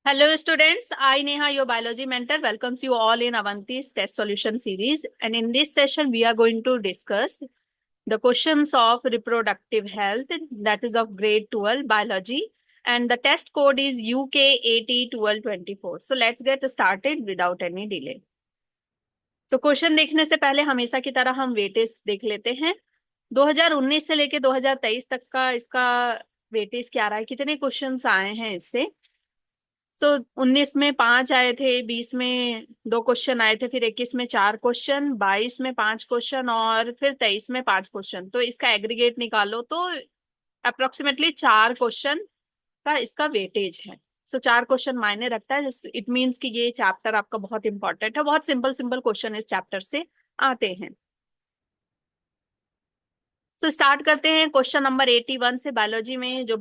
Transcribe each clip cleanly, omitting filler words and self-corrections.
Hello students, I Neha, your biology mentor, welcomes you all in Avanti's test solution series. And in this session, we are going to discuss the questions of reproductive health, that is of grade 12 biology. And the test code is UK801224. So let's get started without any delay. तो question देखने से पहले हमेशा की तरह हम weightage देख लेते हैं। 2019 से लेके 2023 तक का इसका वेटेज क्या रहा है, कितने क्वेश्चंस आए हैं इससे। तो 19 में 5 आए थे, 20 में 2 क्वेश्चन आए थे, फिर 21 में 4 क्वेश्चन, 22 में 5 क्वेश्चन और फिर 23 में 5 क्वेश्चन। तो इसका एग्रीगेट निकालो तो अप्रोक्सीमेटली 4 क्वेश्चन का इसका वेटेज है। सो 4 क्वेश्चन मायने रखता है। इट मीन्स कि ये चैप्टर आपका बहुत इंपॉर्टेंट है। बहुत सिंपल सिंपल क्वेश्चन इस चैप्टर से आते हैं। तो स्टार्ट करते हैं क्वेश्चन नंबर 81 से। बायोलॉजी में जो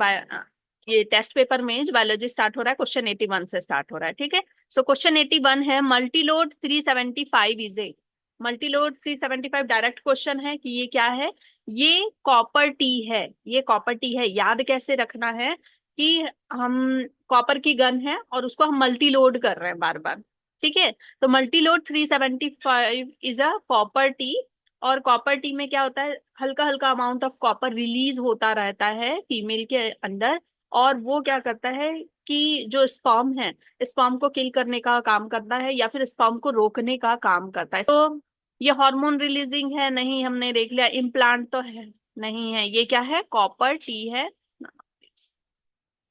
ये टेस्ट पेपर में जो बायोलॉजी स्टार्ट हो रहा है, क्वेश्चन 81 से स्टार्ट हो रहा है। ठीक है। सो क्वेश्चन 81 है, Multiload 375 is a. Multiload 375 direct question है कि ये क्या है। ये कॉपर टी है। ये कॉपर टी है। याद कैसे रखना है कि हम कॉपर की गन है और उसको हम मल्टी लोड कर रहे हैं बार बार। ठीक है। तो Multiload 375 is a copper T. और कॉपर टी में क्या होता है, हल्का हल्का अमाउंट ऑफ कॉपर रिलीज होता रहता है फीमेल के अंदर। और वो क्या करता है कि जो स्पर्म है, स्पर्म को किल करने का काम करता है या फिर स्पर्म को रोकने का काम करता है। तो ये हार्मोन रिलीजिंग है नहीं, हमने देख लिया। इम्प्लांट तो है नहीं है। ये क्या है, कॉपर टी है।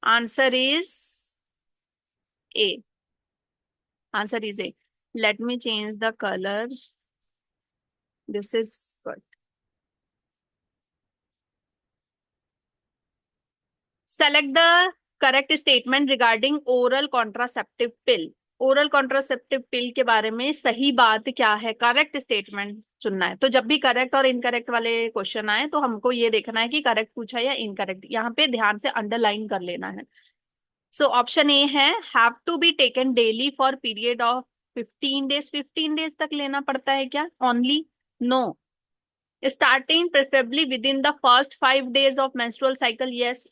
Answer is A. Answer is A. Let me change the colour. This is good. Select the correct statement regarding oral contraceptive pill. Oral contraceptive पिल के बारे में सही बात क्या है, करेक्ट स्टेटमेंट चुनना है। तो जब भी करेक्ट और इनकरेक्ट वाले क्वेश्चन आए तो हमको ये देखना है कि करेक्ट पूछा या इनकरेक्ट। यहाँ पे ध्यान से अंडरलाइन कर लेना है। सो ऑप्शन ए है, have to be taken daily for period of 15 days. 15 days तक लेना पड़ता है क्या only? No. Starting preferably within the first 5 days of menstrual cycle. Yes.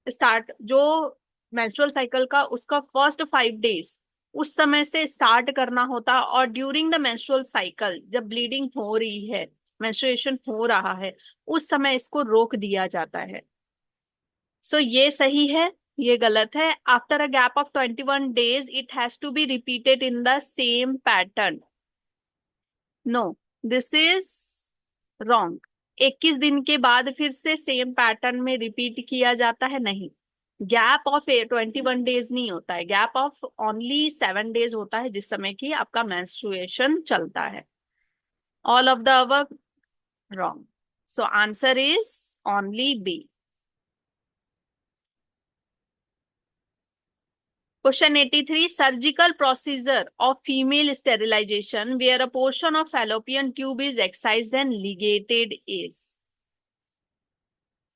Start जो मेंस्ट्रुअल साइकिल का उसका फर्स्ट 5 डेज उस समय से स्टार्ट करना होता। और ड्यूरिंग द मेंस्ट्रुअल साइकिल जब ब्लीडिंग हो रही है, मेंस्ट्रुएशन हो रहा है, उस समय इसको रोक दिया जाता है। सो ये सही है, ये गलत है। After a gap of 21 days it has to be repeated in the same pattern. No, this is wrong. 21 दिन के बाद फिर से सेम पैटर्न में रिपीट किया जाता है, नहीं। गैप ऑफ 21 डेज नहीं होता है, गैप ऑफ ओनली 7 डेज होता है जिस समय की आपका मेंस्ट्रुएशन चलता है। All of the above wrong. So answer is only B. Question 83, surgical procedure of female sterilisation where a portion of fallopian tube is excised and ligated is.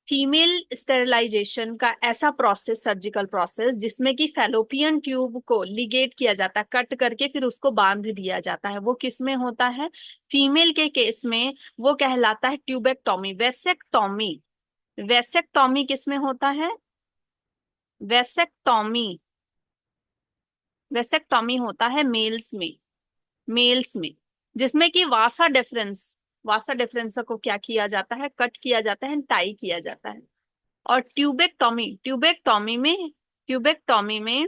Female sterilisation का ऐसा प्रोसेस, सर्जिकल प्रोसेस, जिसमें कि fallopian tube को Liggett किया जाता है, cut करके फिर उसको बांध दिया जाता है, वो किस में होता है? फीमेल के केस में वो कहलाता है ट्यूबेक्टोमी। वेसेक्टोमी, वेसेक्टोमी किस में होता है? वेसेक्टोमी, वेसेक्टोमी होता है मेल्स में। मेल्स में जिसमें कि वासा डिफरेंस, वासा डिफरेंस को क्या किया जाता है, कट किया जाता है, टाई किया जाता है। और ट्यूबेक्टोमी, ट्यूबेक्टोमी में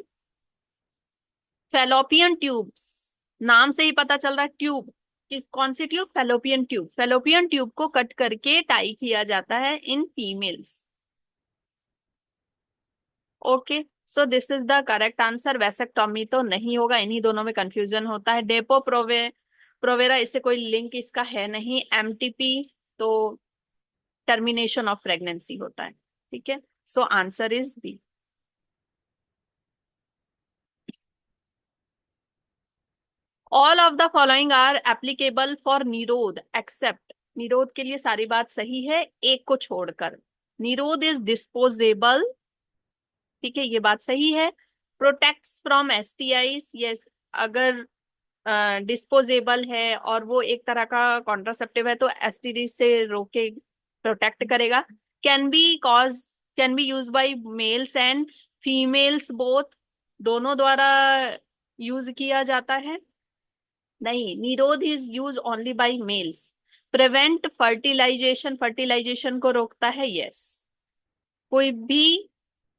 फेलोपियन ट्यूब्स, नाम से ही पता चल रहा है ट्यूब, किस कौन सी tube? Fallopian tube. Fallopian tube को कट करके टाई किया जाता है in females. Okay, so this is the correct answer. Vasectomy तो नहीं होगा, इन्हीं दोनों में कंफ्यूजन होता है। डेपो प्रोवेरा, इससे कोई लिंक इसका है नहीं। एमटीपी तो टर्मिनेशन ऑफ प्रेगनेंसी होता है। ठीक है। So answer is B. All of the following are applicable for Nirodh except. Nirodh के लिए सारी बात सही है, एक को छोड़कर। निरोध इज डिस्पोजेबल। ठीक है, ये बात सही है। Protects from STIs, yes. अगर डिस्पोजेबल है और वो एक तरह का कॉन्ट्रासेप्टिव है तो एसटीडी से रोके प्रोटेक्ट करेगा। Can be cause, can be use by males and females both. दोनों द्वारा यूज किया जाता है? नहीं, Nirodh is use only by males. Prevent fertilization, fertilization को रोकता है, यस। कोई भी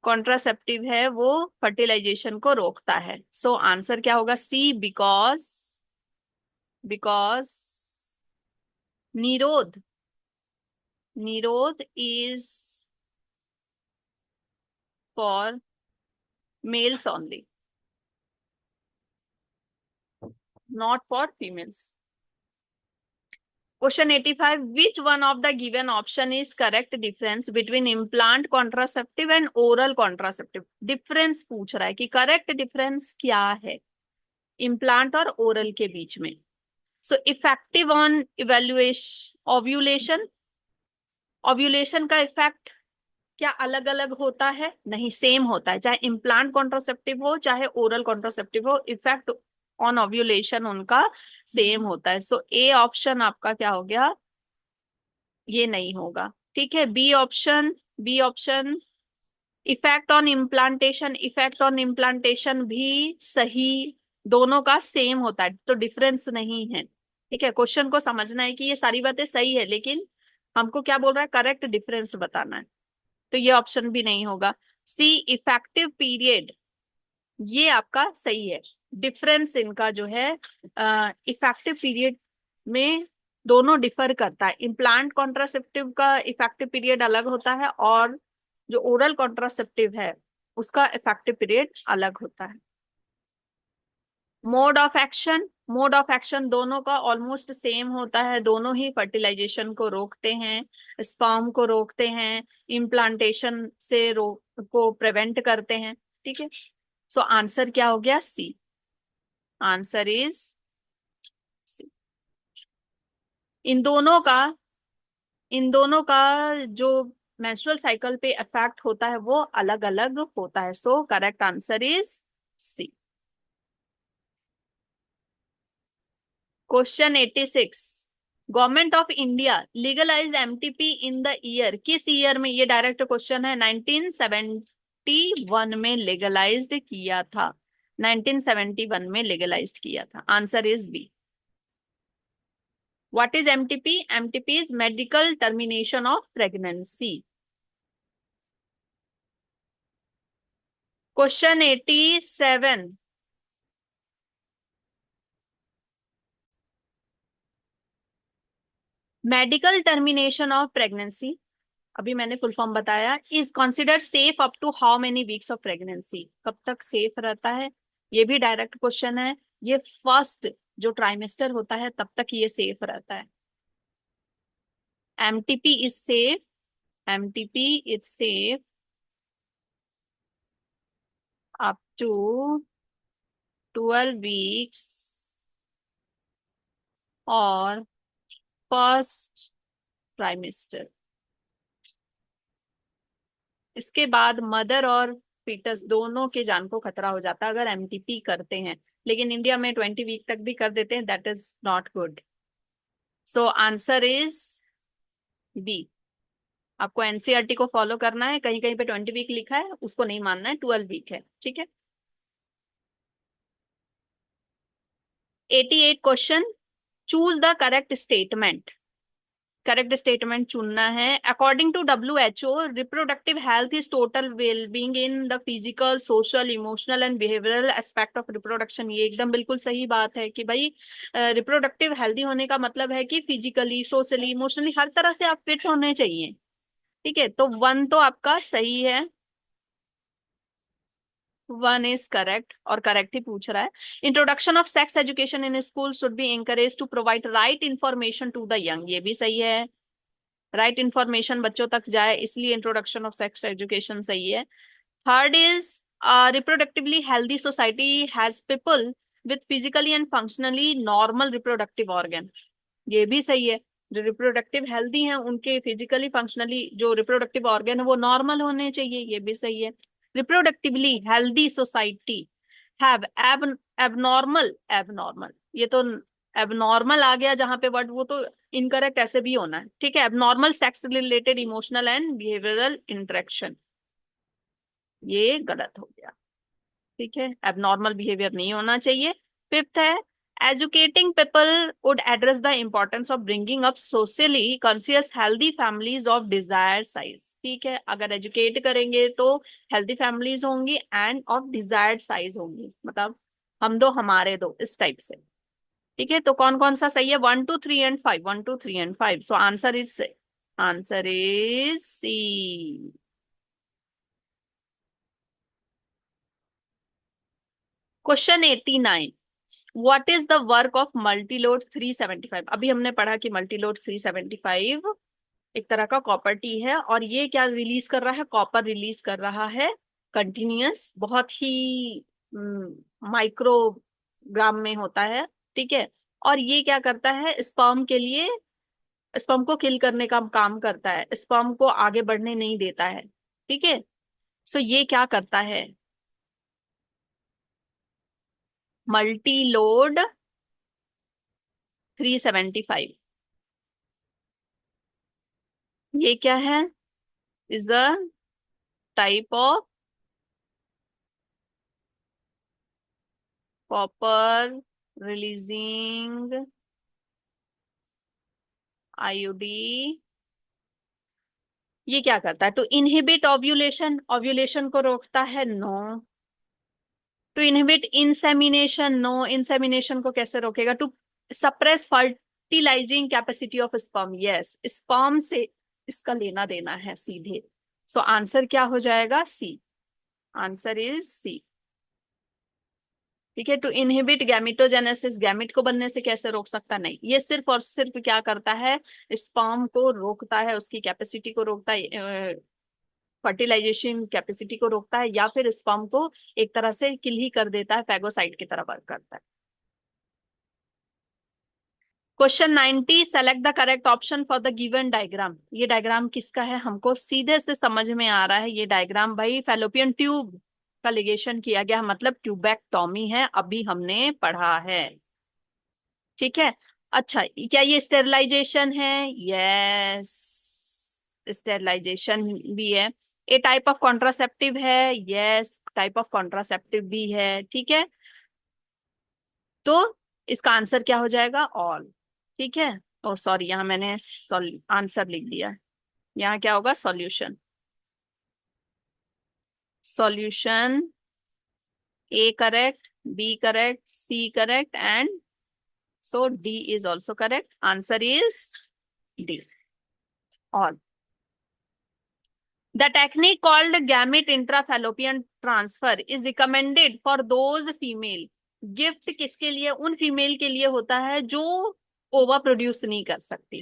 कॉन्ट्रासेप्टिव है वो फर्टिलाइजेशन को रोकता है। सो आंसर क्या होगा? सी, बिकॉज निरोध, निरोध is for mails only, not for females. Question 85, which one of the given option is correct difference between implant contraceptive and oral contraceptive? Difference पूछ रहा है कि करेक्ट डिफरेंस क्या है इम्प्लांट और ओरल के बीच में। So effective on evaluation, ovulation, ovulation का इफेक्ट क्या अलग अलग होता है? नहीं, सेम होता है, चाहे इम्प्लांट कॉन्ट्रासेप्टिव हो चाहे ओरल कॉन्ट्रासेप्टिव हो, इफेक्ट ऑन ओव्यूलेशन उनका सेम होता है। सो ए ऑप्शन आपका क्या हो गया? ये नहीं होगा। ठीक है, B option, B option effect on implantation, effect on implantation भी सही, दोनों का सेम होता है, तो डिफरेंस नहीं है। ठीक है, क्वेश्चन को समझना है कि ये सारी बातें सही है, लेकिन हमको क्या बोल रहा है? करेक्ट डिफरेंस बताना है, तो ये ऑप्शन भी नहीं होगा। सी, इफेक्टिव पीरियड, ये आपका सही है। डिफरेंस इनका जो है इफेक्टिव पीरियड में दोनों डिफर करता है। इम्प्लांट कॉन्ट्रासेप्टिव का इफेक्टिव पीरियड अलग होता है और जो ओरल कॉन्ट्रासेप्टिव है उसका इफेक्टिव पीरियड अलग होता है। Mode of action, mode of action दोनों का ऑलमोस्ट सेम होता है, दोनों ही फर्टिलाइजेशन को रोकते हैं, स्पर्म को रोकते हैं, इम्प्लांटेशन से को प्रिवेंट करते हैं। ठीक है, सो आंसर क्या हो गया? सी, आंसर इज सी। इन दोनों का, इन दोनों का जो मेंस्ट्रुअल साइकिल पे इफेक्ट होता है वो अलग अलग होता है। So correct answer is C. Question 86, government of India legalise MTP in the year, किस ईयर में? ये डायरेक्ट क्वेश्चन है। 1971 में लीगलाइज्ड किया था, 1971 में लीगलाइज्ड किया था। Answer is B. What is MTP? MTP is medical termination of pregnancy. Question 87. Medical termination of pregnancy, अभी मैंने फुल फॉर्म बताया, is consider safe up to how many weeks of pregnancy? कब तक सेफ रहता है? ये भी डायरेक्ट क्वेश्चन है। ये फर्स्ट जो ट्राइमेस्टर होता है तब तक ये सेफ रहता है। MTP is safe, MTP is safe up to 12 weeks और फर्स्ट ट्राइमेस्टर। इसके बाद मदर और फीटस दोनों के जान को खतरा हो जाता है अगर एमटीपी करते हैं, लेकिन इंडिया में 20 वीक तक भी कर देते हैं, that is not good. So answer is B. आपको एनसीईआरटी को फॉलो करना है, कहीं कहीं पे 20 वीक लिखा है उसको नहीं मानना है, 12 वीक है। ठीक है, 88 question, choose the correct statement. Correct statement चुनना है। According to WHO, reproductive health is total wellbeing in the physical, social, emotional and behavioural aspect of reproduction. ये एकदम बिल्कुल सही बात है कि भाई रिप्रोडक्टिव हेल्दी होने का मतलब है कि फिजिकली, सोशली, इमोशनली हर तरह से आप फिट होने चाहिए। ठीक है, तो 1 तो आपका सही है, 1 इज करेक्ट, और करेक्ट ही पूछ रहा है। Introduction of sex education in school should be encourage to provide right information to the young, ये भी सही है। राइट इंफॉर्मेशन बच्चों तक जाए, इसलिए इंट्रोडक्शन ऑफ सेक्स एजुकेशन सही है। Third is reproductively healthy society has people with physically and functionally normal reproductive organ, ये भी सही है। जो रिप्रोडक्टिव हेल्दी हैं उनके फिजिकली फंक्शनली जो रिप्रोडक्टिव ऑर्गन है वो नॉर्मल होने चाहिए, ये भी सही है। Reproductively healthy society have abnormal, abnormal, ये तो एबनॉर्मल आ गया जहां पे वर्ड, वो तो इनकरेक्ट ऐसे भी होना है। ठीक है, abnormal sex related emotional and behavioural interaction, ये गलत हो गया। ठीक है, एबनॉर्मल बिहेवियर नहीं होना चाहिए। फिफ्थ है, educating people would address the importance of bringing up socially conscious healthy families of desire size. ठीक है, अगर एजुकेट करेंगे तो हेल्दी फैमिलीज होंगी एंड ऑफ डिजायर्ड साइज होंगी, मतलब हम दो हमारे दो, इस टाइप से। ठीक है, तो कौन कौन सा सही है? 1 2 3 and 5, 1 2 3 and 5, so answer is C. Question 89, what is the work of multiload 375? अभी हमने पढ़ा कि मल्टीलोड 375 एक तरह का कॉपर टी है, और ये क्या रिलीज कर रहा है? कॉपर रिलीज कर रहा है कंटिन्यूअस, बहुत ही माइक्रोग्राम में होता है। ठीक है, और ये क्या करता है? स्पर्म के लिए, स्पर्म को किल करने का काम करता है, स्पर्म को आगे बढ़ने नहीं देता है। ठीक है, सो ये क्या करता है? मल्टी लोड 375, ये क्या है? Is a type of copper releasing IUD. ये क्या करता है? टू इनहिबिट ओव्यूलेशन, ओव्यूलेशन को रोकता है? No. To inhibit insemination? No, insemination को कैसे रोकेगा? To suppress fertilizing capacity of sperm? Yes, sperm से इसका लेना देना है सीधे। सो आंसर क्या हो जाएगा? सी। Answer is C. ठीक है, टू इनहिबिट गैमिटोजेनेसिस, गैमिट को बनने से कैसे रोक सकता? नहीं, ये सिर्फ और सिर्फ क्या करता है? स्पर्म को रोकता है, उसकी कैपेसिटी को रोकता है, फर्टिलाइजेशन कैपेसिटी को रोकता है, या फिर स्पर्म को एक तरह से किल ही कर देता है, फैगोसाइट की तरह वर्क करता है। Question 90, select the correct option for the given diagram. ये डायग्राम किसका है? हमको सीधे से समझ में आ रहा है, ये डायग्राम भाई फैलोपियन ट्यूब का लिगेशन किया गया, मतलब ट्यूबेक्टोमी है, अभी हमने पढ़ा है। ठीक है, अच्छा, क्या ये स्टेरिलाइजेशन है? यस, स्टेरिलाइजेशन भी है। ए टाइप ऑफ कॉन्ट्रासेप्टिव है? यस, टाइप ऑफ कॉन्ट्रासेप्टिव भी है। ठीक है, तो इसका आंसर क्या हो जाएगा? ऑल। ठीक है, ओ सॉरी, यहाँ मैंने आंसर लिख दिया। यहाँ क्या होगा? Solution. Solution, A correct, B correct, C correct, and so D is also correct. Answer is D, all. The technique called gamete intrafallopian transfer is recommended for those female। Gift किसके लिए? उन female के लिए होता है जो ओवा produce नहीं कर सकती।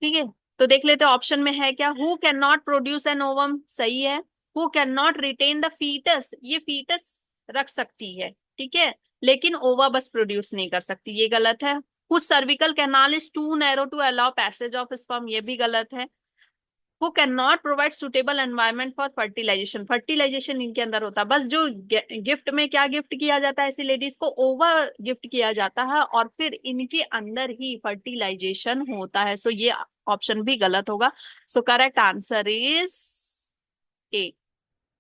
ठीक है, तो देख लेते हैं ऑप्शन में है क्या। Who can not produce an ovum, सही है। Who can not retain the foetus, ये फीटस रख सकती है, ठीक है, लेकिन ओवा बस प्रोड्यूस नहीं कर सकती, ये गलत है। Who cervical canal is too narrow to allow passage of sperm, ये भी गलत है। वो can not provide suitable environment for fertilization, fertilization इनके अंदर होता है, बस जो गिफ्ट में क्या गिफ्ट किया जाता है ऐसी लेडीज को? ओवर गिफ्ट किया जाता है, और फिर इनके अंदर ही फर्टिलाइजेशन होता है। सो ये ऑप्शन भी गलत होगा। So correct answer is A.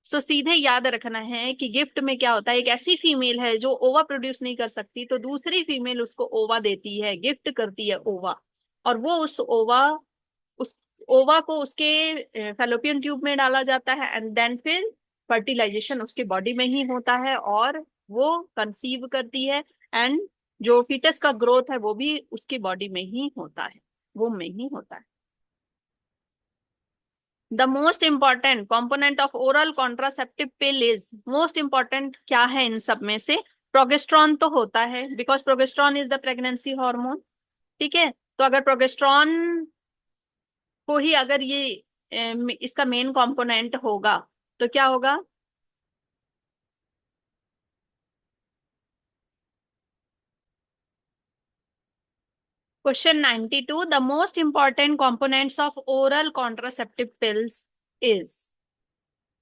So सीधे याद रखना है कि गिफ्ट में क्या होता है, एक ऐसी फीमेल है जो ओवा प्रोड्यूस नहीं कर सकती, तो दूसरी फीमेल उसको ओवा देती है, गिफ्ट करती है ओवा, और वो उस ओवा को उसके फैलोपियन ट्यूब में डाला जाता है, एंड देन फिर फर्टिलाइजेशन उसके बॉडी में ही होता है, और वो कंसीव करती है, एंड जो फीटस का ग्रोथ है वो भी उसकी बॉडी में ही होता है, वो में ही होता है। The most important component of oral contraceptive pill is, most important क्या है इन सब में से? प्रोगेस्ट्रॉन तो होता है, because progesterone is the pregnancy hormone. ठीक है, तो अगर प्रोगेस्ट्रॉन को ही अगर ये इसका मेन कंपोनेंट होगा तो क्या होगा? Question 92, the most important components of oral contraceptive pills is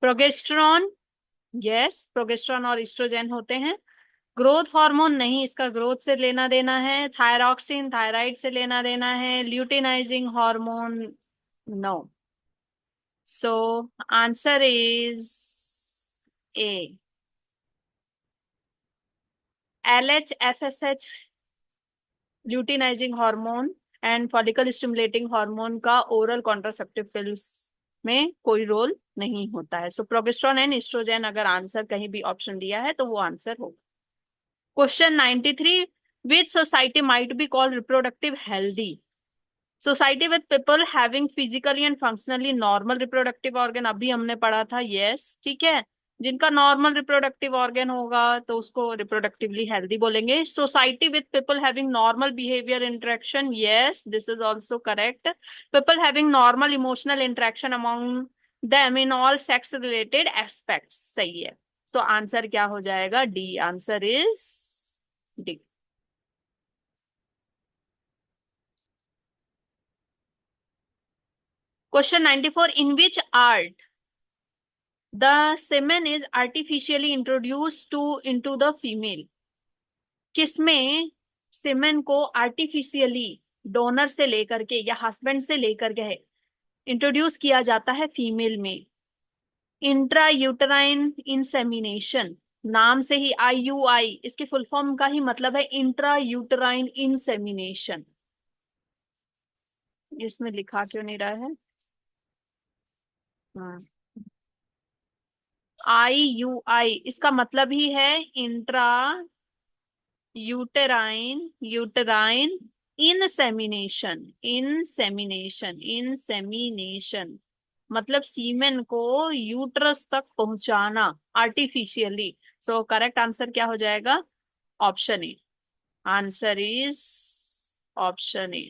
progesterone. Yes, progesterone और एस्ट्रोजन होते हैं। ग्रोथ हार्मोन नहीं, इसका ग्रोथ से लेना देना है। थायरॉक्सिन, थायराइड से लेना देना है। Luteinizing hormone, no. So answer is A. LH FSH luteinizing hormone and follicle stimulating hormone का ओरल कॉन्ट्रासेप्टिव पिल्स में कोई रोल नहीं होता है। सो प्रोजेस्टेरोन एंड एस्ट्रोजन अगर आंसर कहीं भी ऑप्शन दिया है तो वो आंसर होगा। Question 93, which society might be called reproductive healthy? Society with people having physically and functionally normal reproductive organ, अभी हमने पढ़ा था, यस, ठीक है। जिनका नॉर्मल रिप्रोडक्टिव ऑर्गन होगा तो उसको रिप्रोडक्टिवली हेल्दी बोलेंगे। Society with people having normal behaviour interaction, yes, this is also correct. People having normal emotional interaction among them in all sex related aspects, सही है। सो आंसर क्या हो जाएगा? D, answer is D. Question 94, in which art the semen is artificially introduced to into the female? किसमें semen को artificially donor से लेकर के या हस्बैंड से लेकर के इंट्रोड्यूस किया जाता है फीमेल में? इंट्रा यूटराइन इंसेमिनेशन, नाम से ही IUI, इसके फुल फॉर्म का ही मतलब है इंट्रा यूटराइन इंसेमिनेशन। इसमें लिखा क्यों नहीं रहा है? हाँ, IUI इसका मतलब ही है इंट्रा यूटेराइन इंसेमिनेशन मतलब सीमेन को यूट्रस तक पहुंचाना आर्टिफिशियली। सो करेक्ट आंसर क्या हो जाएगा? Option A, answer is option A.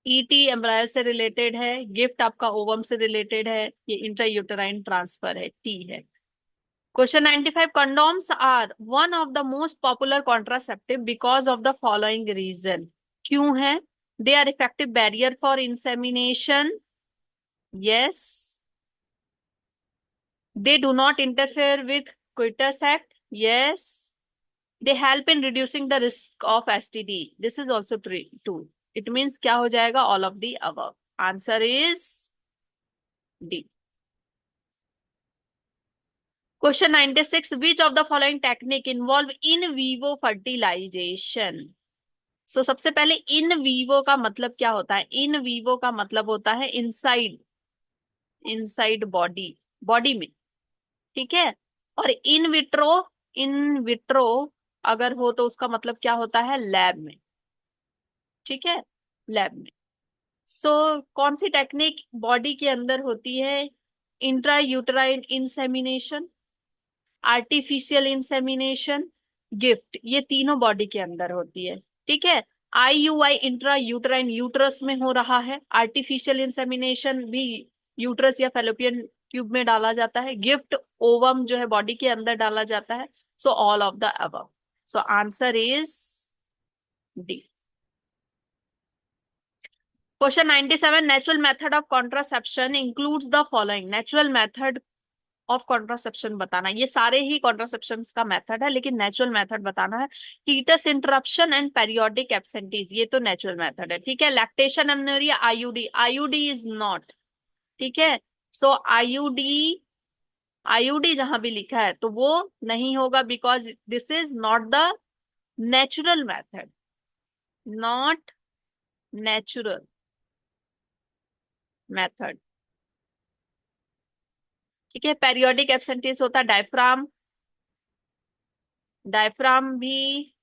ET embryo से रिलेटेड है, गिफ्ट आपका ओवम से रिलेटेड है, ये इंट्रायूटेराइन ट्रांसफर है, टी है। Question 95, condoms are one of the most popular contraceptive because of the following reason. क्यों है? They are effective barrier for insemination. Yes. They do not interfere with coitus act. Yes. They help in reducing the risk of STD. This is also true. It means क्या हो जाएगा? All of the above. Answer is D. Question 96, which of the following technique involve in vivo fertilization? सो सबसे पहले in vivo का मतलब क्या होता है? इन वीवो का मतलब होता है इनसाइड, इनसाइड बॉडी, बॉडी में, ठीक है। और इन विट्रो अगर हो तो उसका मतलब क्या होता है? लैब में, ठीक है, लैब में। सो कौन सी टेक्निक बॉडी के अंदर होती है? Intra uterine insemination, artificial insemination, gift, ये तीनों बॉडी के अंदर होती है, ठीक है। IUI इंट्रा यूटराइन यूट्रस में हो रहा है, आर्टिफिशियल इंसेमिनेशन भी यूट्रस या फेलोपियन ट्यूब में डाला जाता है, गिफ्ट ओवम जो है बॉडी के अंदर डाला जाता है। So all of the above. So answer is D. Question 97, natural method of contraception includes the following. Natural method of contraception बताना, ये सारे ही कॉन्ट्रासेप्शन का मेथड है लेकिन नेचुरल मेथड बताना है। Kits interruption and periodic absentees, ये तो नेचुरल मेथड है, ठीक है। Lactation amenorrhoea, IUD is not, ठीक है। सो आईयूडी जहां भी लिखा है तो वो नहीं होगा because this is not the natural method, not natural method, ठीक है। पेरियोडिक एब्सेंटीज होता है डायफ्राम, डायफ्राम भी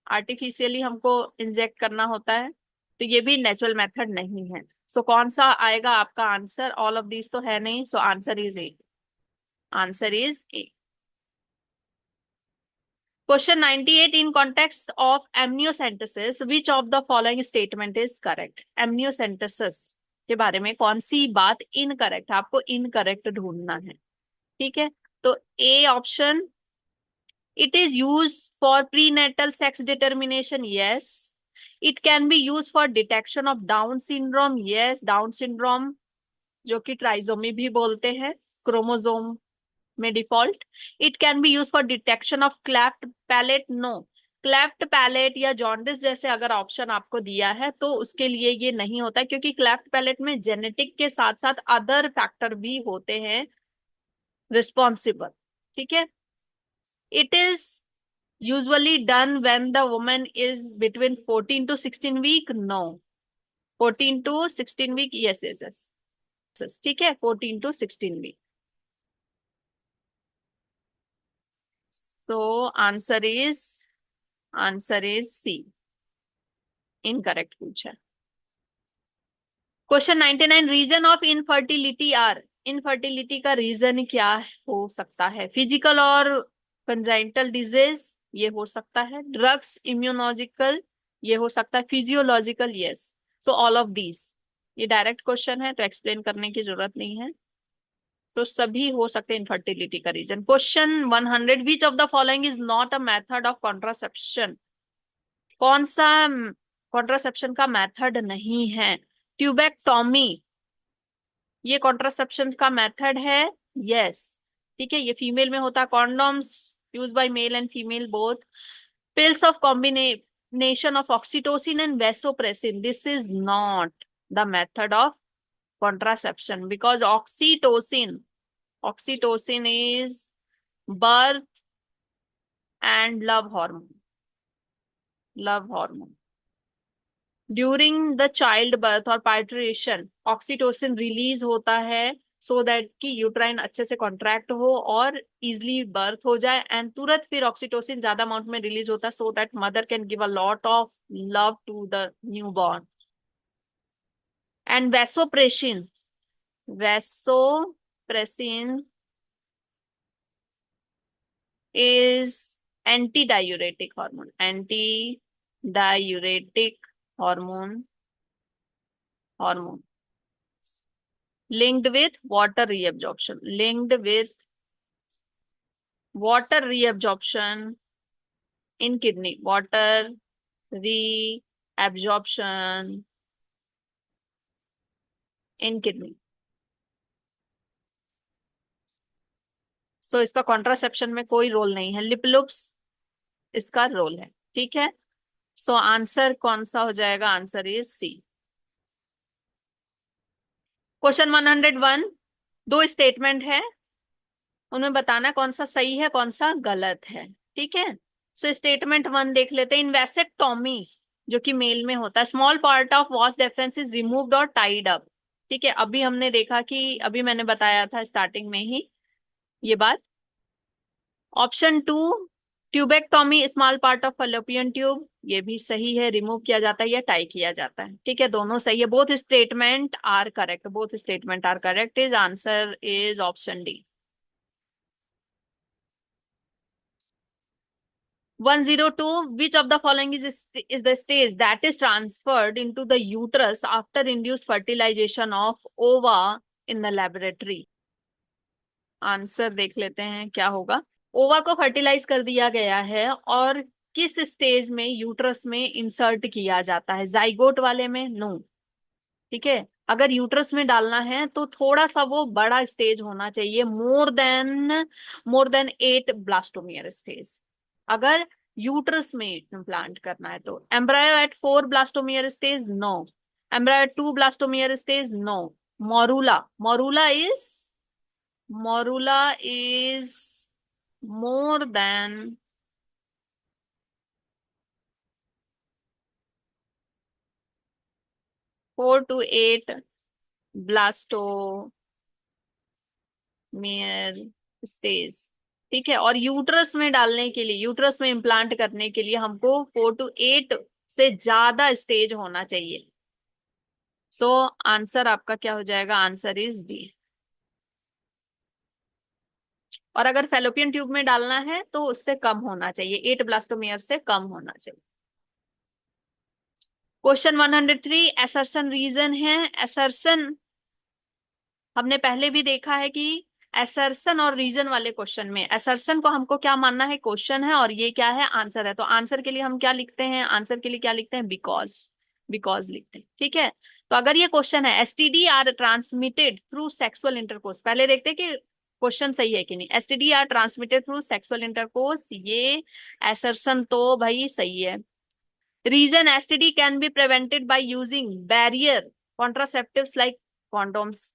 आर्टिफिशियली हमको इंजेक्ट करना होता है, तो ये भी नेचुरल मेथड नहीं है। सो कौन सा आएगा आपका आंसर? ऑल ऑफ दीज तो है नहीं, सो answer is A, answer is A. Question 98, in context of amniocentesis which of the following statement is correct? Amniocentesis के बारे में कौन सी बात इनकरेक्ट? आपको इनकरेक्ट ढूंढना है, ठीक है। तो A option, it is used for prenatal sex determination, yes. It can be used for detection of Down syndrome, yes. Down syndrome जो कि ट्राइजोमी भी बोलते हैं, क्रोमोसोम में default. It can be use for detection of cleft palate, no. Cleft palate या jaundice जैसे अगर option आपको दिया है तो उसके लिए ये नहीं होता क्योंकि क्लेफ्ट पैलेट में जेनेटिक के साथ साथ अदर फैक्टर भी होते हैं रिस्पॉन्सिबल, ठीक है। It is usually done when the woman is between 14 to 16 week, no 14 to 16 week, yes yes yes, ठीक है 14 to 16 वीक। तो आंसर इज सी, इनकरेक्ट पूछा। Question 99, reason of infertility are, infertility का रीजन क्या हो सकता है? फिजिकल और कंजाइंटल डिजीज, ये हो सकता है। ड्रग्स, इम्यूनोलॉजिकल, ये हो सकता है। Physiological, yes. So all of these, ये डायरेक्ट क्वेश्चन है तो एक्सप्लेन करने की जरूरत नहीं है। तो सभी हो सकते हैं इनफर्टिलिटी का reason. Question 100, which of the following is not a method of contraception? कौन सा कॉन्ट्रासेप्शन का मेथड नहीं है? ट्यूबेक्टोमी, ये कॉन्ट्रासेप्शन का मेथड है, यस, ठीक है, ये फीमेल में होता है। Condoms use by male and female both. Pills of combination of oxytocin and vasopressin, this is not the method of contraception because oxytocin is birth and love hormone during the child birth और पाइट्रेशन oxytocin release होता है so that कि uterine अच्छे से contract हो और easily birth हो जाए, एंड तुरंत फिर ऑक्सीटोसिन ज्यादा अमाउंट में रिलीज होता है so that mother can give a lot of love to the new born. And vasopressin is antidiuretic hormone linked with water reabsorption in kidney, water reabsorption in kidney। सो इसका contraception में कोई role नहीं है, लिपलुप्स इसका role है, ठीक है। So answer कौन सा हो जाएगा? Answer is C. क्वेश्चन 101, दो स्टेटमेंट है, उनमें बताना कौन सा सही है कौन सा गलत है, ठीक है। सो स्टेटमेंट 1 देख लेते हैं। इन वैसेक्टोमी, जो कि मेल में होता है, small part of was difference is removed और टाइड अप, ठीक है। अभी हमने देखा कि अभी मैंने बताया था स्टार्टिंग में ही ये बात। Option 2, tubectomy, small part of Fallopian tube, ये भी सही है, रिमूव किया जाता है या टाई किया जाता है, ठीक है, दोनों सही है। Both statement are correct, is answer is option D. 102, which of the following is the stage that is transferred into the uterus after induced fertilization of ova in the laboratory? Answer देख लेते हैं क्या होगा। ओवा को fertilise कर दिया गया है और किस स्टेज में यूट्रस में इंसर्ट किया जाता है? जाइगोट वाले में? नो, ठीक है। अगर यूट्रस में डालना है तो थोड़ा सा वो बड़ा स्टेज होना चाहिए, मोर देन 8 ब्लास्टोमियर स्टेज। अगर यूट्रस में इम्प्लांट करना है तो embryo at 4 blastomere stage, no. Embryo at 2 blastomere stage, no. Morula is more than 4 to 8 blastomere stage, ठीक है। और यूट्रस में डालने के लिए, यूट्रस में इम्प्लांट करने के लिए हमको 4 to 8 से ज्यादा स्टेज होना चाहिए। सो आंसर आपका क्या हो जाएगा? Answer is D. और अगर फेलोपियन ट्यूब में डालना है तो उससे कम होना चाहिए, 8 ब्लास्टोमियर से कम होना चाहिए। क्वेश्चन 103, असर्शन रीजन है। असर्शन हमने पहले भी देखा है कि असर्शन और रीजन वाले क्वेश्चन में असर्शन को हमको क्या मानना है? क्वेश्चन है, और ये क्या है? आंसर है। तो आंसर के लिए हम क्या लिखते हैं? आंसर के लिए क्या लिखते हैं? बिकॉज लिखते हैं, ठीक है। तो अगर ये क्वेश्चन है STD are transmitted through sexual intercourse, पहले देखते हैं कि क्वेश्चन सही है कि नहीं। STD are transmitted through sexual intercourse, ये असर्शन तो भाई सही है। Reason, STD can be prevented by using barrier contraceptives like condoms,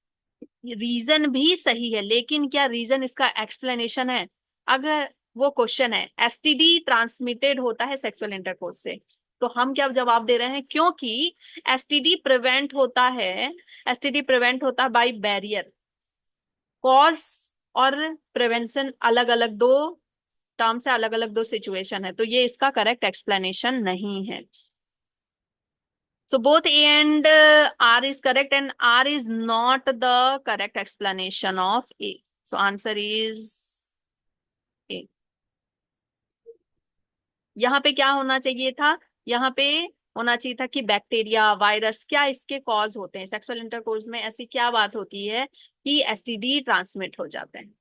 reason भी सही है, लेकिन क्या रीजन इसका एक्सप्लेनेशन है? अगर वो क्वेश्चन है एसटीडी ट्रांसमिटेड होता है सेक्सुअल इंटरकोर्स से, तो हम क्या जवाब दे रहे हैं, क्योंकि एसटीडी प्रिवेंट होता है, एसटीडी प्रिवेंट होता है बाय बैरियर। कॉज और प्रिवेंशन अलग अलग दो टर्म्स है, अलग अलग दो सिचुएशन है, तो ये इसका करेक्ट एक्सप्लेनेशन नहीं है। So both A and R is correct and R is not the correct explanation of A. So answer is A. यहाँ पे क्या होना चाहिए था, यहाँ पे होना चाहिए था कि बैक्टीरिया वायरस क्या इसके कॉज होते हैं, सेक्सुअल इंटरकोर्स में ऐसी क्या बात होती है कि एसटीडी ट्रांसमिट हो जाते हैं।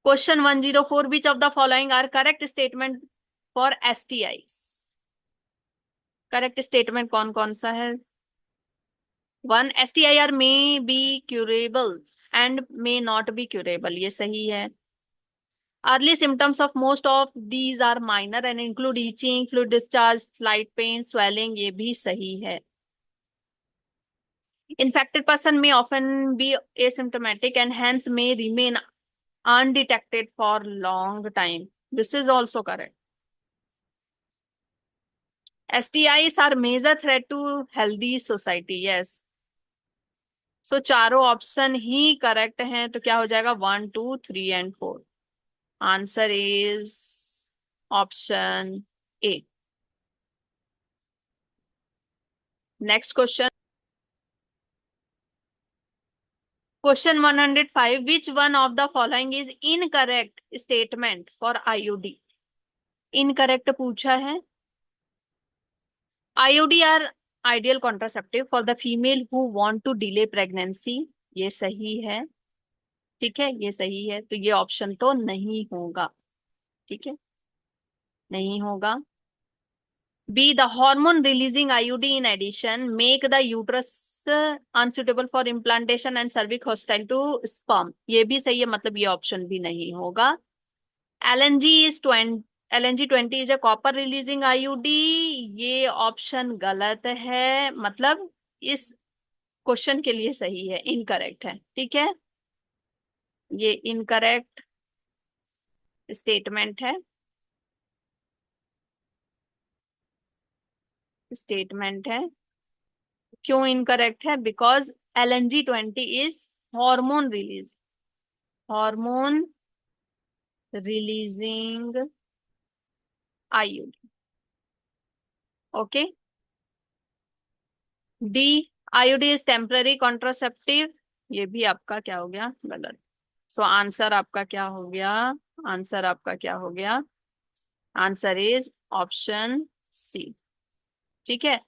Question 104, which of the following are correct statement for STIs. Correct statement कौन कौन सा है। 1, STIR may be curable and may not be curable, ये सही है। Early symptoms of most of these are minor and include itching, fluid discharge, slight pain, swelling, ये भी सही है। Infected person may often be asymptomatic and hence may remain undetected for long time. This is also correct. STIs are major threat to healthy society. Yes. सो चारों option ही correct हैं, तो क्या हो जाएगा 1, 2, 3 and 4। Answer is option A. Next question, question 105, which one of the following is incorrect statement for IUD. Incorrect पूछा है। IUD are ideal contraceptive for the female who want to delay pregnancy, ये सही है। ठीक है, ये सही है, तो ये ऑप्शन तो नहीं होगा। ठीक है, नहीं होगा। B, the hormone releasing IUD in addition make the uterus unsuitable for implantation and cervix hostile to sperm, ये भी सही है, मतलब ये ऑप्शन भी नहीं होगा। LNG20 is a copper releasing IUD, ये ऑप्शन गलत है, मतलब इस क्वेश्चन के लिए सही है, इनकरेक्ट है। ठीक है, ये इनकरेक्ट स्टेटमेंट है, स्टेटमेंट है। क्यों इनकरेक्ट है, because LNG20 is hormone release, hormone releasing IUD. Okay. D, IUD is temporary contraceptive, ये भी आपका क्या हो गया, गलत। सो आंसर आपका क्या हो गया, आंसर आपका क्या हो गया, आंसर इज ऑप्शन सी। ठीक है,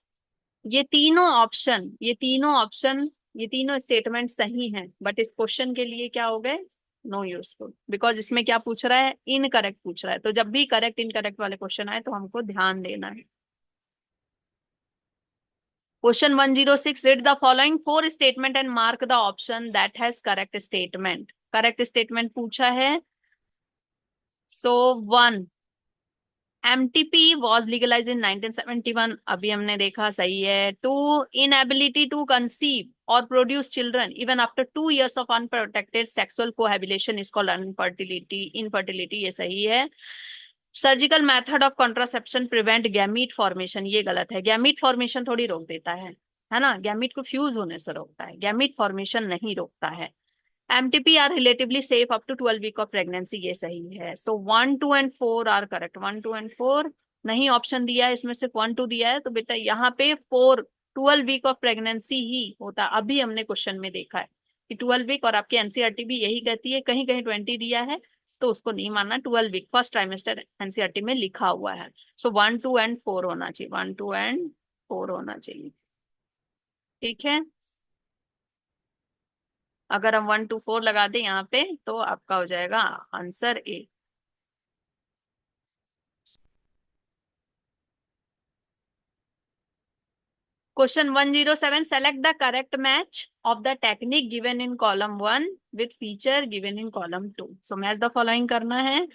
ये तीनों ऑप्शन, ये तीनों ऑप्शन, ये तीनों स्टेटमेंट सही हैं, बट इस क्वेश्चन के लिए क्या हो गए, नो यूजफुल, बिकॉज इसमें क्या पूछ रहा है, इनकरेक्ट पूछ रहा है। तो जब भी करेक्ट इनकरेक्ट वाले क्वेश्चन आए तो हमको ध्यान देना है। Question 106, read the following 4 statement and mark the option that has correct statement. Correct statement पूछा है। So 1, MTP was legalise in 1971, अभी हमने देखा, सही है। 2, इनएबिलिटी टू कंसीव और produce children even after 2 years of unprotected sexual cohabitation is called infertility, infertility, ये सही है। Surgical method of contraception prevent gamete formation, ये गलत है, गैमीट फॉर्मेशन थोड़ी रोक देता है ना, गैमीट को फ्यूज होने से रोकता है, गैमीट फॉर्मेशन नहीं रोकता है। MTP are relatively safe up to 12 week of pregnancy, ये सही है। So 1, 2 and 4 are correct. 1, 2 and 4 नहीं ऑप्शन दिया है, इसमें सिर्फ 1, 2 दिया है, तो बेटा यहाँ पे 4 12 वीक ऑफ प्रेगनेंसी ही होता है। अभी हमने क्वेश्चन में देखा है कि 12 वीक, और आपकी एनसीईआरटी भी यही कहती है, कहीं कहीं 20 दिया है तो उसको नहीं मानना, 12 वीक फर्स्ट ट्राइमेस्टर एनसीईआरटी में लिखा हुआ है। सो 1, 2 and 4 होना चाहिए, 1, 2 and 4 होना चाहिए। ठीक है, अगर हम 1, 2, 4 लगा दें यहाँ पे तो आपका हो जाएगा answer A. Question 107, select the correct match of the technique given in column 1 with feature given in column 2। So match the following करना है।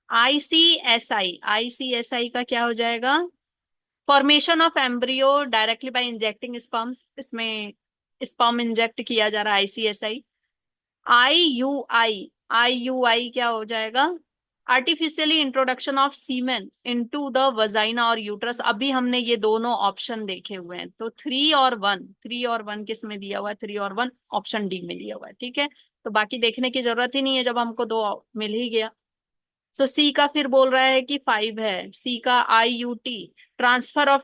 ICSI, ICSI का क्या हो जाएगा, formation of embryo directly by injecting sperm, इसमें sperm inject किया जा रहा है, ICSI। IUI, IUI क्या हो जाएगा? Artificially introduction of semen into the vagina और यूट्रस। अभी हमने ये दोनों ऑप्शन देखे हुए हैं, तो 3 और 1, 3 और 1 किस में दिया हुआ है? 3 और 1 ऑप्शन डी में दिया हुआ है, ठीक है। तो बाकी देखने की जरूरत ही नहीं है जब हमको दो मिल ही गया। सो सी का फिर बोल रहा है कि 5 है, सी का IUT, transfer of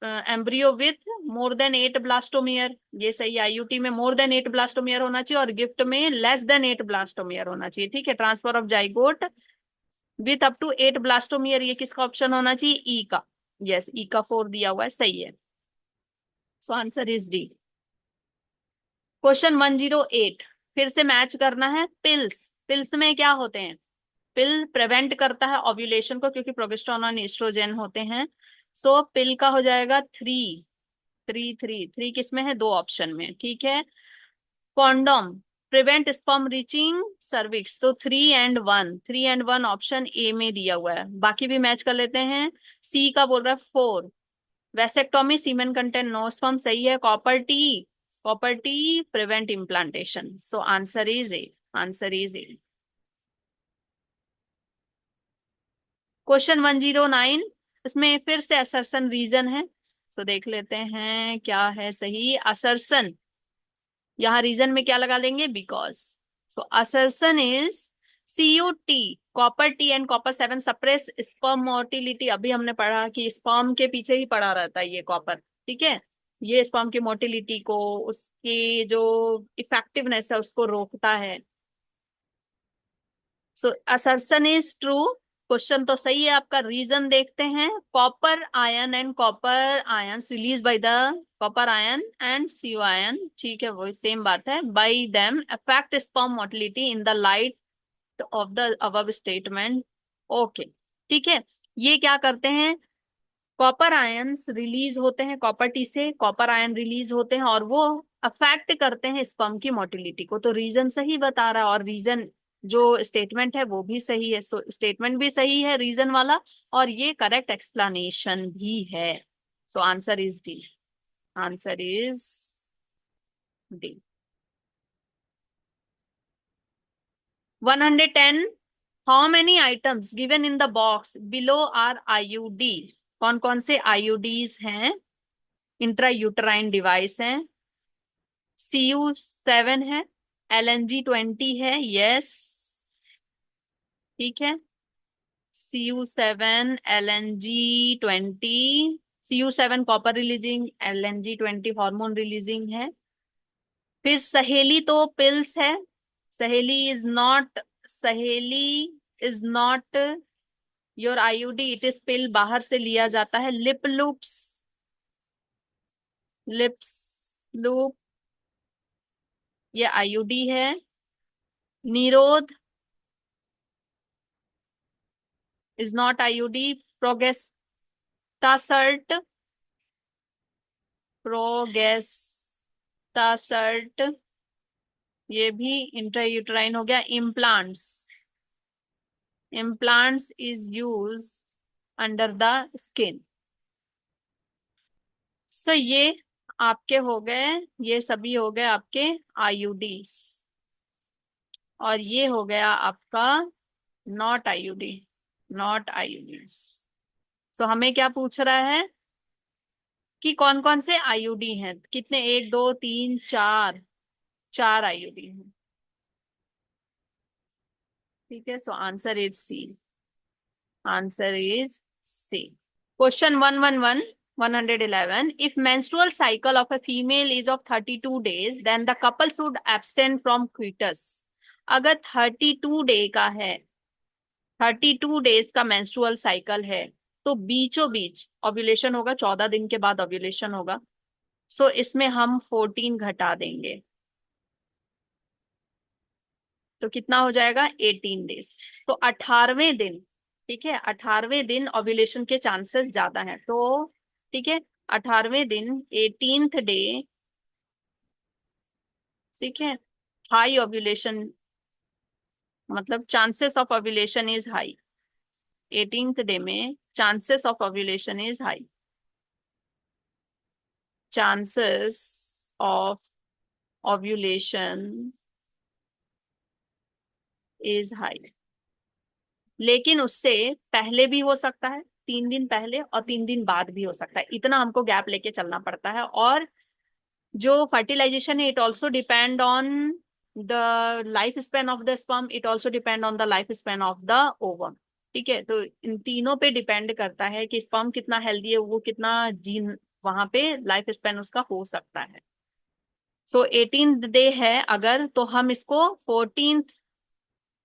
embryo with more than 8 blastomere, ये सही। IUT में मोर देन 8 ब्लास्टोमियर होना चाहिए और गिफ्ट में लेस देन 8 ब्लास्टोमियर होना चाहिए, ठीक है। Transfer of zygote with up to 8 blastomere, ये किसका ऑप्शन होना चाहिए? ई का। यस, ई का 4 दिया हुआ है, सही है। So answer is D. Question 108, फिर से मैच करना है। पिल्स, पिल्स में क्या होते हैं? पिल प्रिवेंट करता है ओव्यूलेशन को, क्योंकि प्रोजेस्टेरोन और एस्ट्रोजन होते हैं। सो पिल का हो जाएगा 3, 3 किस में है? दो ऑप्शन में, ठीक है। Condom prevent sperm reaching cervix, तो 3 and 1, 3 and 1 ऑप्शन ए में दिया हुआ है। बाकी भी मैच कर लेते हैं। सी का बोल रहा है 4, वेसेक्टोमी सीमेन कंटेंट नो स्पर्म, सही है। Copper T, copper T prevent implantation, so answer is A, answer is A. Question 109, इसमें फिर से असर्शन रीजन है, सो देख लेते हैं क्या है सही। असर्शन, यहाँ रीजन में क्या लगा देंगे? Because. So assertion is CUT, copper T and copper 7 suppress sperm motility. अभी हमने पढ़ा कि स्पर्म के पीछे ही पड़ा रहता है ये कॉपर, ठीक है। ये स्पर्म की मोटिलिटी को, उसके जो इफेक्टिवनेस है उसको रोकता है। सो असर्शन इज ट्रू। क्वेश्चन तो सही है आपका। रीजन देखते हैं। Copper ion and copper ion release by the copper ion and CO ion, ठीक है, वही सेम बात है। Bye them affect sperm motility in the light of the above statement. Okay, ठीक है। ये क्या करते हैं? कॉपर आयंस रिलीज होते हैं, कॉपर टी से कॉपर आयन रिलीज होते हैं और वो अफेक्ट करते हैं स्पर्म की मोटिलिटी को। तो रीजन सही बता रहा है और रीजन जो स्टेटमेंट है वो भी सही है। सो स्टेटमेंट भी सही है रीजन वाला, और ये करेक्ट एक्सप्लेनेशन भी है। So answer is D, answer is D. 110, how many items given in the box below are IUD? कौन कौन से IUDs हैं? इंट्रा यूटराइन डिवाइस है। CU7 है, LNG20 है, यस, ठीक है। CU7, LNG20, CU7 copper releasing, LNG20 hormone releasing है। फिर सहेली तो पिल्स है। Saheli is not, Saheli is not your IUD, it is pill, बाहर से लिया जाता है। लिप लूप्स, लिप्स लूप, ये IUD है। Nirodh is not IUD। Progestasert, progestasert ये भी इंट्रायूटराइन हो गया। Implants, implants is use under the skin. So ये आपके हो गए, ये सभी हो गए आपके IUDs, और ये हो गया आपका नॉट IUD, नॉट IUDs। सो हमें क्या पूछ रहा है कि कौन कौन से IUD हैं? कितने? 1 2 3 4, 4 IUD हैं, ठीक है। So answer is C, answer is C. Question 111, if menstrual cycle of a female is of 32 days, then the couple should abstain from coitus। अगर 32 डे का है, 32 डेज का मेंस्ट्रुअल साइकिल है, तो बीचों बीच ओव्यूलेशन होगा, 14 दिन के बाद ओव्यूलेशन होगा। सो इसमें हम 14 घटा देंगे, तो कितना हो जाएगा? 18 डेज। तो 18वें दिन, ठीक है, 18वें दिन ओव्यूलेशन के चांसेस ज्यादा हैं, तो ठीक है, 18वें दिन 18th डे, ठीक है, हाई ओव्यूलेशन, मतलब chances of ovulation is high. 18th day में chances of ovulation is high, chances of ovulation is high, लेकिन उससे पहले भी हो सकता है, 3 दिन पहले और 3 दिन बाद भी हो सकता है, इतना हमको गैप लेके चलना पड़ता है। और जो फर्टिलाइजेशन है, it also depend on the life span of the sperm, it also depend on the life span of the ovum. ठीक है, तो इन तीनों पे डिपेंड करता है कि स्पर्म कितना हेल्दी है, वो कितना जीन वहां पे लाइफ स्पेन उसका हो सकता है। सो 18th डे है अगर, तो हम इसको 14th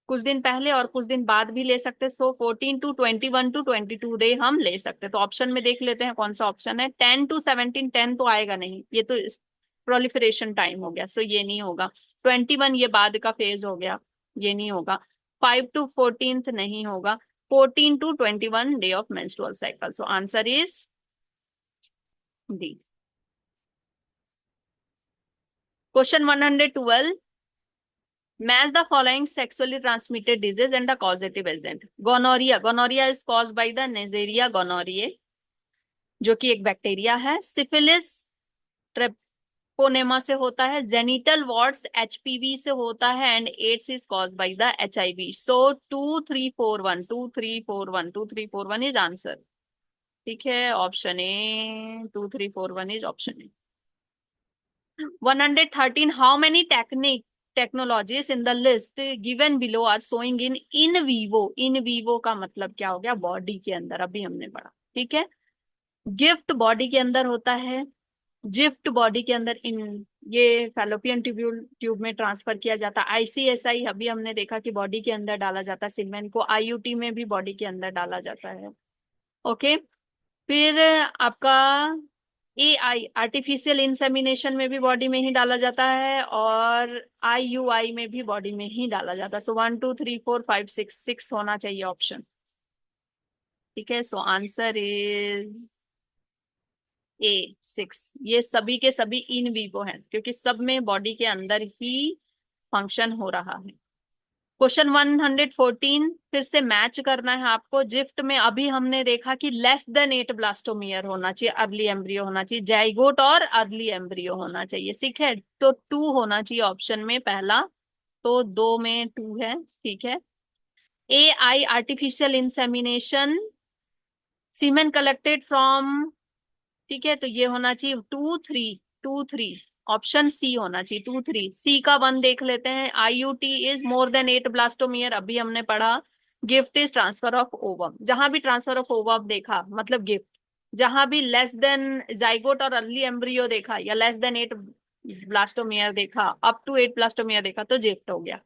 कुछ दिन पहले और कुछ दिन बाद भी ले सकते हैं। सो 14 to 21 to 22 डे हम ले सकते हैं। तो ऑप्शन में देख लेते हैं कौन सा ऑप्शन है। 10 to 17, 10 तो आएगा नहीं, ये तो प्रोलिफरेशन टाइम हो गया, सो ये नहीं होगा। 21 ये बाद का फेज हो गया, ये नहीं होगा। 5 to 14th नहीं होगा। 14 to 21 day of menstrual cycle. So answer is D. Question 112, match the following sexually transmitted disease and the causative agent. Gonorrhea is caused by the Neisseria gonorrhoeae, जो कि एक बैक्टीरिया है। सिफिलिस ट्रेपोनेमा से होता है। Genital wards HPV से होता है। And AIDS is caused by the HIV। So 2341 2341 2341 is answer. ठीक है, option A 2341 is option A. 113, how many technologies in the list given below are showing in vivo? in vivo का मतलब क्या हो गया? बॉडी के अंदर, अभी हमने पढ़ा। ठीक है, गिफ्ट बॉडी के अंदर होता है। जिफ्ट बॉडी के अंदर इन ये फैलोपियन ट्यूब में ट्रांसफर किया जाता है। ICSI अभी हमने देखा कि बॉडी के अंदर डाला जाता है। सिलमेन को IUT में भी बॉडी के अंदर डाला जाता है। ओके, फिर आपका AI आर्टिफिशियल इंसेमिनेशन में भी बॉडी में ही डाला जाता है, और IUI में भी बॉडी में ही डाला जाता है। सो 1 2 3 4 5 6 होना चाहिए ऑप्शन। ठीक है, सो आंसर इज A 6। ये सभी के सभी इन वीवो हैं, क्योंकि सब में बॉडी के अंदर ही फंक्शन हो रहा है। क्वेश्चन 114, फिर से मैच करना है आपको। जिफ्ट में अभी हमने देखा कि लेस देन 8 ब्लास्टोमियर होना चाहिए, अर्ली एम्ब्रियो होना चाहिए। जाइगोट और अर्ली एम्ब्रियो होना चाहिए। ठीक है, तो 2 होना चाहिए ऑप्शन में पहला, तो 2 में 2 है। ठीक है, AI artificial insemination, semen collected from. ठीक है, तो ये होना चाहिए 2 3 ऑप्शन सी होना चाहिए। 2 3 सी का 1 देख लेते हैं। IUT is more than 8 blastomere, अभी हमने पढ़ा। Gift is transfer of ovum, जहां भी ट्रांसफर ऑफ ओवम देखा मतलब गिफ्ट। जहां भी लेस देन जाइगोट और अर्ली एम्ब्रियो देखा, या लेस देन 8 ब्लास्टोमियर देखा, अप टू 8 ब्लास्टोमियर देखा, तो गिफ्ट हो गया।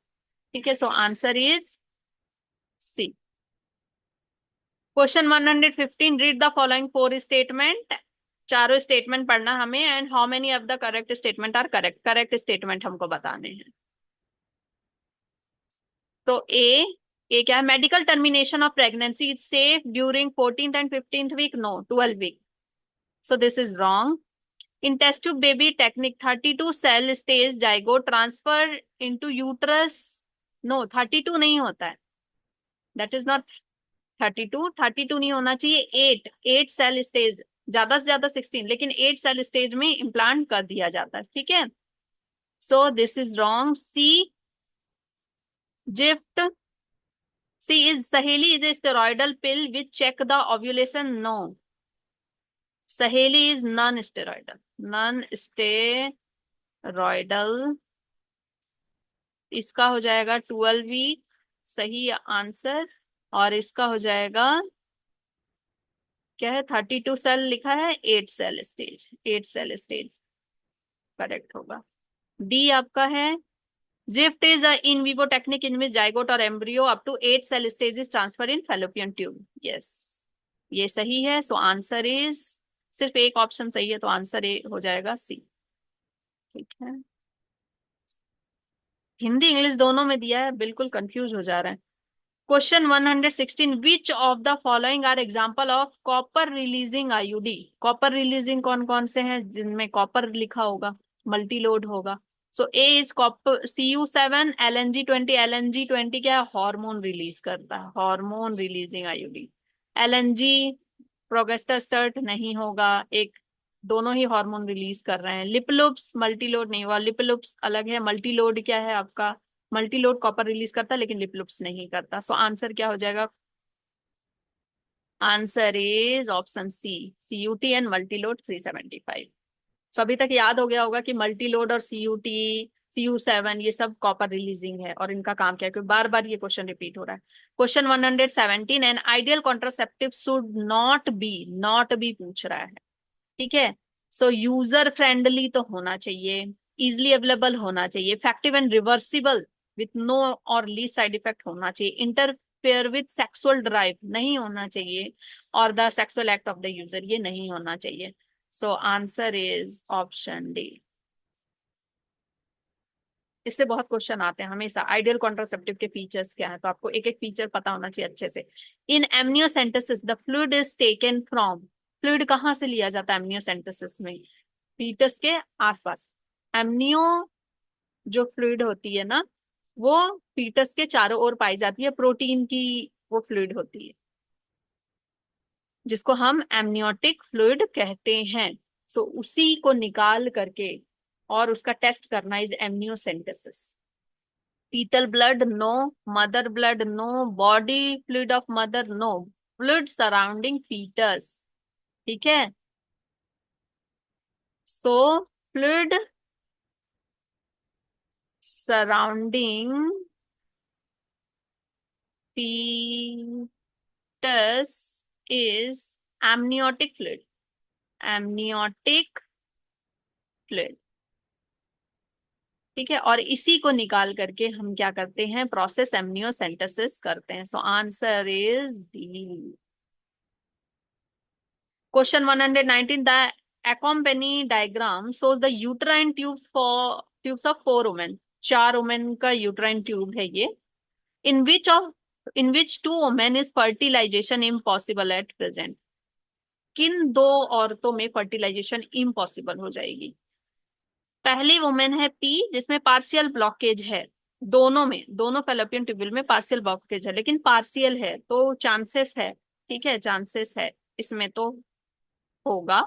ठीक है, so answer is C. Question 115, read the following 4 statement. चारों स्टेटमेंट पढ़ना हमें, and how many of the correct statement are correct. Correct statement हमको बताने हैं। तो ए क्या है? Medical termination of pregnancy is safe during 14th and 15th week. No, 12 week. So this is wrong. In test tube baby technique 32 cell stage zygote transfer into uterus. No, 32 नहीं होता है, that is not 32 नहीं होना चाहिए। 8 cell stage, ज्यादा से ज्यादा 16, लेकिन 8 सेल स्टेज में इम्प्लांट कर दिया जाता है। ठीक है, so this is wrong. C GIFT, C is Saheli is a steroidal pill which check the ovulation. No, Saheli is non steroidal, non steroidal. इसका हो जाएगा 12 वीक सही आंसर, और इसका हो जाएगा क्या है? 32 सेल लिखा है, 8 cell stage, 8 cell stage correct होगा। डी आपका है, GIFT is in vivo technique in which zygote और embryo up to 8 cell stages transfer in fallopian tube. Yes, ये सही है। सो आंसर इज, सिर्फ एक ऑप्शन सही है, तो आंसर ए हो जाएगा सी। ठीक है, हिंदी इंग्लिश दोनों में दिया है, बिल्कुल कंफ्यूज हो जा रहा है। Question 116, which of the following are example of copper releasing IUD? Copper releasing कौन कौन से हैं जिनमें कॉपर लिखा होगा, मल्टी लोड होगा? सो ए is copper, CU7, LNG20। LNG20 क्या है? हार्मोन रिलीज करता है, हार्मोन रिलीजिंग IUD। LNG प्रोगेस्टेरोन नहीं होगा, एक दोनों ही हार्मोन रिलीज कर रहे हैं। लिपलुप्स मल्टी लोड नहीं हुआ, लिपलुप्स अलग है। मल्टी लोड क्या है आपका? मल्टीलोड कॉपर रिलीज करता है लेकिन लिपलुप्स नहीं करता। सो आंसर क्या हो जाएगा? Answer is option C, CUT and multiload 375। So अभी तक याद हो गया होगा कि मल्टीलोड और CUT, CU7 ये सब कॉपर रिलीजिंग है और इनका काम क्या है, क्योंकि बार बार ये क्वेश्चन रिपीट हो रहा है। Question 117, an ideal contraceptive should not be पूछ रहा है। ठीक है। सो यूजर फ्रेंडली तो होना चाहिए, इजिली अवेलेबल होना चाहिए, effective and reversible with no और लीस्ट साइड इफेक्ट होना चाहिए, इंटरफेयर विथ सेक्सुअल ड्राइव नहीं होना चाहिए, और the sexual act of the user ये नहीं होना चाहिए। सो आंसर इज ऑप्शन डी। इससे बहुत क्वेश्चन आते हैं हमेशा, आइडियल कॉन्ट्रासेप्टिव के फीचर्स क्या है, तो आपको एक एक फीचर पता होना चाहिए अच्छे से। In amniocentesis the fluid is taken from, fluid कहाँ से लिया जाता है एमनियोसेंटेसिस में? फीटस के आसपास। एमनियो जो फ्लूइड होती है ना, वो फीटस के चारों ओर पाई जाती है, प्रोटीन की वो फ्लूइड होती है जिसको हम एमनियोटिक फ्लूइड कहते हैं। सो उसी को निकाल करके और उसका टेस्ट करना is amniocentesis. Foetal blood no, mother blood no, body fluid of mother no, fluid surrounding foetus. ठीक है। So fluid surrounding fetus is amniotic fluid, amniotic fluid। ठीक है। और इसी को निकाल करके हम क्या करते हैं, प्रोसेस एमनियोसेंटेसिस करते हैं। सो answer is D. Question 119, the accompany diagram shows the uterine tubes of 4 women, 4 women का यूट्राइन ट्यूब है ये। in which 2 women is fertilization impossible at present, किन 2 औरतों में फर्टिलाइजेशन इम्पॉसिबल हो जाएगी? पहली वुमेन है पी जिसमें पार्शियल ब्लॉकेज है, दोनों में, दोनों फेलोपियन ट्यूब्यूल में पार्शियल ब्लॉकेज है, लेकिन पार्शियल है तो चांसेस है। ठीक है, चांसेस है इसमें तो होगा।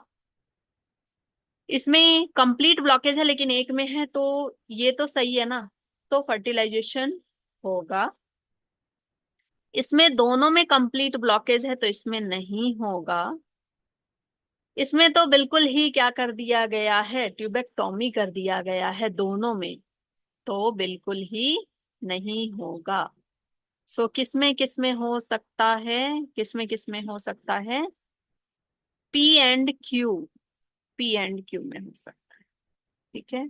इसमें कंप्लीट ब्लॉकेज है लेकिन एक में है, तो ये तो सही है ना, तो फर्टिलाइजेशन होगा। इसमें दोनों में कंप्लीट ब्लॉकेज है तो इसमें नहीं होगा। इसमें तो बिल्कुल ही क्या कर दिया गया है, ट्यूबेक्टोमी कर दिया गया है दोनों में, तो बिल्कुल ही नहीं होगा। सो किसमें हो सकता है, किसमें हो सकता है? P&Q, P&Q में हो सकता है। ठीक है।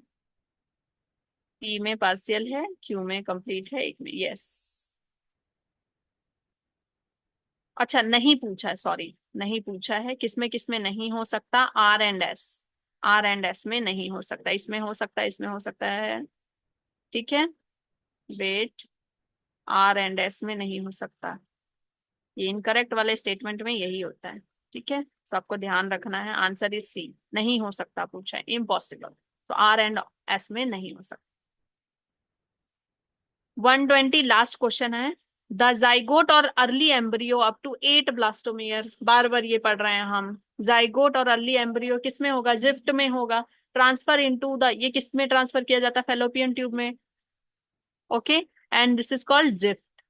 P में पार्शियल है, Q में कंप्लीट है, एक में यस। अच्छा नहीं पूछा है, सॉरी नहीं पूछा है, किसमें नहीं हो सकता? R&S, R&S में नहीं हो सकता, इसमें हो सकता है, इसमें हो सकता है। ठीक है। वेट, R&S में नहीं हो सकता, ये इनकरेक्ट वाले स्टेटमेंट में यही होता है। ठीक है, तो आपको ध्यान रखना है, आंसर इज सी, नहीं हो सकता पूछा है, इम्पॉसिबल। तो R&S में नहीं हो सकता। 120 लास्ट क्वेश्चन है। द जाइगोट और early embryo up to 8 blastomere, बार बार ये पढ़ रहे हैं हम। जाइगोट और अर्ली एम्ब्रियो किस में होगा? जिफ्ट में होगा। ट्रांसफर इनटू द, ये किस में ट्रांसफर किया जाता है? फेलोपियन ट्यूब में। Okay, and this is called gift,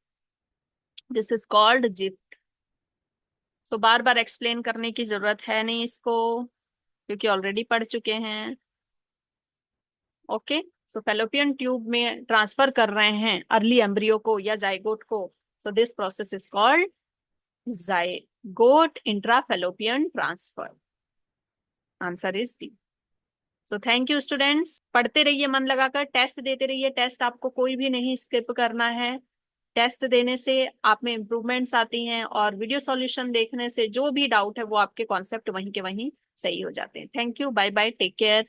this is called gift. So bar bar explain करने की जरूरत है नहीं इसको, क्योंकि ऑलरेडी पढ़ चुके हैं। ओके, सो फेलोपियन ट्यूब में ट्रांसफर कर रहे हैं अर्ली एम्ब्रियो को या जाइगोट को, so this process is called zygote intrafallopian transfer. Answer is D. So thank you students, पढ़ते रहिए मन लगाकर, टेस्ट देते रहिए, टेस्ट आपको कोई भी नहीं स्किप करना है। टेस्ट देने से आप में इंप्रूवमेंट्स आती हैं, और वीडियो सॉल्यूशन देखने से जो भी डाउट है वो आपके कॉन्सेप्ट वहीं के वहीं सही हो जाते हैं। Thank you, bye bye, take care.